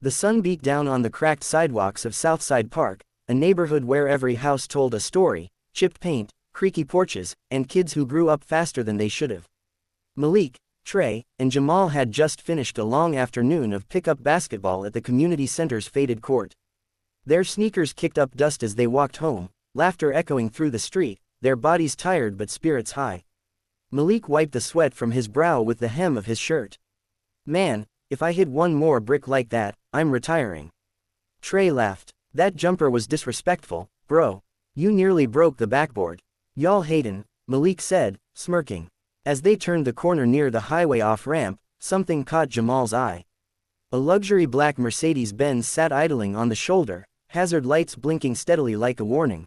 The sun beat down on the cracked sidewalks of Southside Park, a neighborhood where every house told a story, chipped paint, creaky porches, and kids who grew up faster than they should have. Malik, Trey, and Jamal had just finished a long afternoon of pickup basketball at the community center's faded court. Their sneakers kicked up dust as they walked home, laughter echoing through the street, their bodies tired but spirits high. Malik wiped the sweat from his brow with the hem of his shirt. "Man, if I hit one more brick like that, I'm retiring." Trey laughed. "That jumper was disrespectful, bro. You nearly broke the backboard." "Y'all hatin'," Malik said, smirking. As they turned the corner near the highway off-ramp, something caught Jamal's eye. A luxury black Mercedes-Benz sat idling on the shoulder, hazard lights blinking steadily like a warning.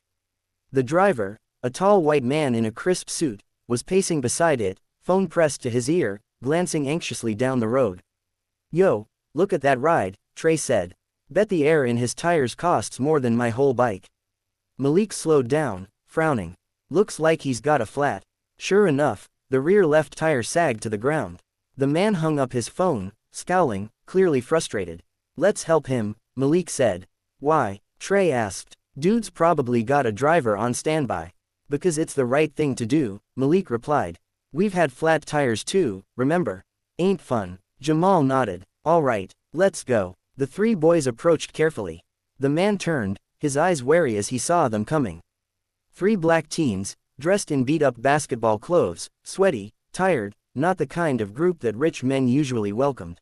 The driver, a tall white man in a crisp suit, was pacing beside it, phone pressed to his ear, glancing anxiously down the road. "Yo, look at that ride," Trey said. "Bet the air in his tires costs more than my whole bike." Malik slowed down, frowning. "Looks like he's got a flat." Sure enough, the rear left tire sagged to the ground. The man hung up his phone, scowling, clearly frustrated. "Let's help him," Malik said. "Why?" Trey asked. "Dude's probably got a driver on standby." "Because it's the right thing to do," Malik replied. "We've had flat tires too, remember? Ain't fun." Jamal nodded. "All right, let's go." The three boys approached carefully. The man turned, his eyes wary as he saw them coming. Three black teens, dressed in beat-up basketball clothes, sweaty, tired, not the kind of group that rich men usually welcomed.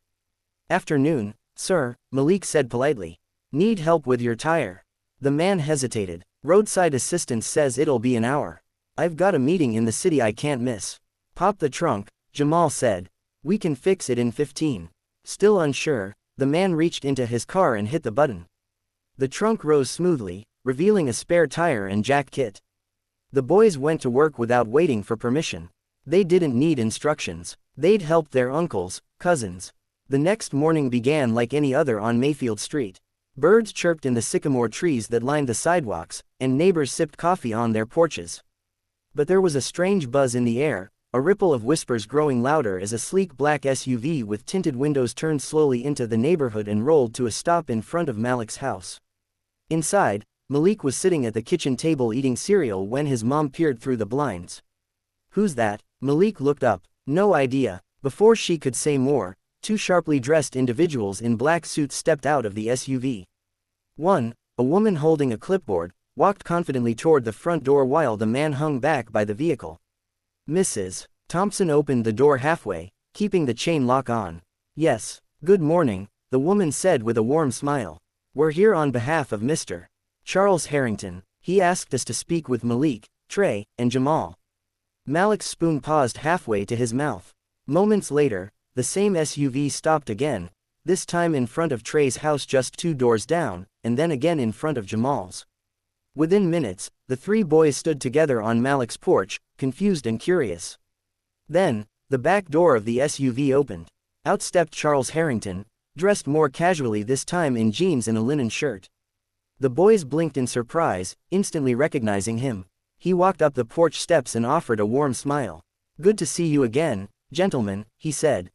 "Afternoon, sir," Malik said politely. "Need help with your tire?" The man hesitated. "Roadside assistance says it'll be an hour. I've got a meeting in the city I can't miss." "Pop the trunk," Jamal said. "We can fix it in 15. Still unsure, the man reached into his car and hit the button. The trunk rose smoothly, revealing a spare tire and jack kit. The boys went to work without waiting for permission. They didn't need instructions. They'd helped their uncles, cousins. The next morning began like any other on Mayfield Street. Birds chirped in the sycamore trees that lined the sidewalks, and neighbors sipped coffee on their porches. But there was a strange buzz in the air, a ripple of whispers growing louder as a sleek black SUV with tinted windows turned slowly into the neighborhood and rolled to a stop in front of Malik's house. Inside, Malik was sitting at the kitchen table eating cereal when his mom peered through the blinds. "Who's that?" Malik looked up. "No idea." Before she could say more, two sharply dressed individuals in black suits stepped out of the SUV. One, a woman holding a clipboard, walked confidently toward the front door while the man hung back by the vehicle. "Mrs. Thompson opened the door halfway, keeping the chain lock on. "Yes, good morning," the woman said with a warm smile. "We're here on behalf of Mr. Charles Harrington. He asked us to speak with Malik, Trey, and Jamal." Malik's spoon paused halfway to his mouth. Moments later, the same SUV stopped again, this time in front of Trey's house just 2 doors down, and then again in front of Jamal's. Within minutes, the three boys stood together on Malik's porch, confused and curious. Then, the back door of the SUV opened. Out stepped Charles Harrington, dressed more casually this time in jeans and a linen shirt. The boys blinked in surprise, instantly recognizing him. He walked up the porch steps and offered a warm smile. "Good to see you again, gentlemen," he said.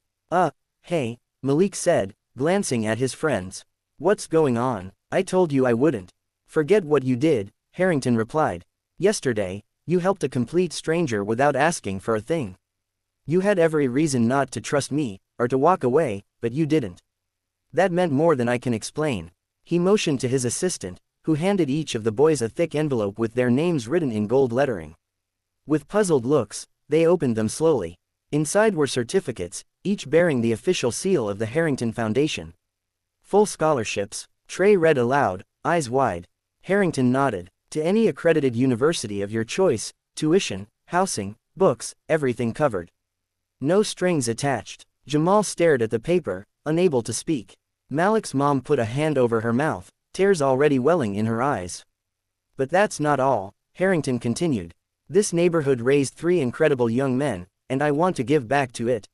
Hey," Malik said, glancing at his friends. "What's going on? I told you I wouldn't." "Forget what you did," Harrington replied. "Yesterday, you helped a complete stranger without asking for a thing. You had every reason not to trust me, or to walk away, but you didn't. That meant more than I can explain." He motioned to his assistant, who handed each of the boys a thick envelope with their names written in gold lettering. With puzzled looks, they opened them slowly. Inside were certificates, each bearing the official seal of the Harrington Foundation. "Full scholarships," Trey read aloud, eyes wide. Harrington nodded. "To any accredited university of your choice, tuition, housing, books, everything covered. No strings attached." Jamal stared at the paper, unable to speak. Malik's mom put a hand over her mouth, tears already welling in her eyes. "But that's not all," Harrington continued. "This neighborhood raised 3 incredible young men, and I want to give back to it.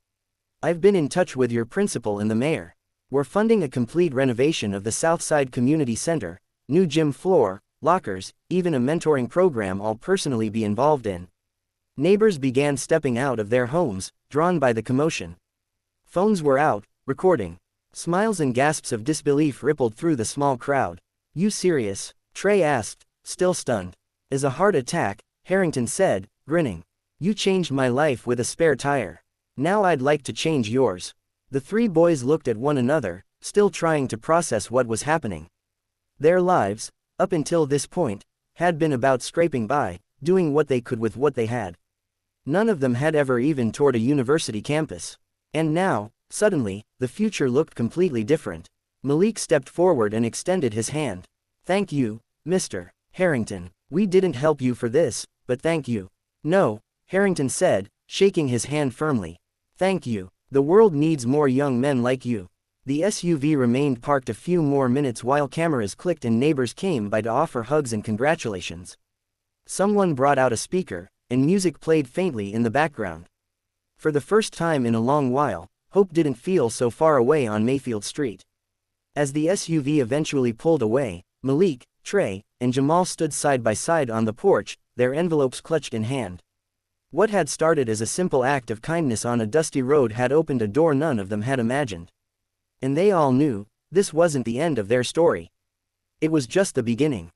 I've been in touch with your principal and the mayor. We're funding a complete renovation of the Southside Community Center, new gym floor, lockers, even a mentoring program I'll personally be involved in." Neighbors began stepping out of their homes, drawn by the commotion. Phones were out, recording. Smiles and gasps of disbelief rippled through the small crowd. You serious? Trey asked, still stunned. Is a heart attack, Harrington said, grinning. You changed my life with a spare tire. Now I'd like to change yours. The three boys looked at one another, still trying to process what was happening. Their lives, up until this point, had been about scraping by, doing what they could with what they had. None of them had ever even toured a university campus. And now, suddenly, the future looked completely different. Malik stepped forward and extended his hand. Thank you, Mr. Harrington. We didn't help you for this, but thank you. No, Harrington said, shaking his hand firmly. Thank you. The world needs more young men like you. The SUV remained parked a few more minutes while cameras clicked and neighbors came by to offer hugs and congratulations. Someone brought out a speaker, and music played faintly in the background. For the first time in a long while, hope didn't feel so far away on Mayfield Street. As the SUV eventually pulled away, Malik, Trey, and Jamal stood side by side on the porch, their envelopes clutched in hand. What had started as a simple act of kindness on a dusty road had opened a door none of them had imagined. And they all knew, this wasn't the end of their story. It was just the beginning.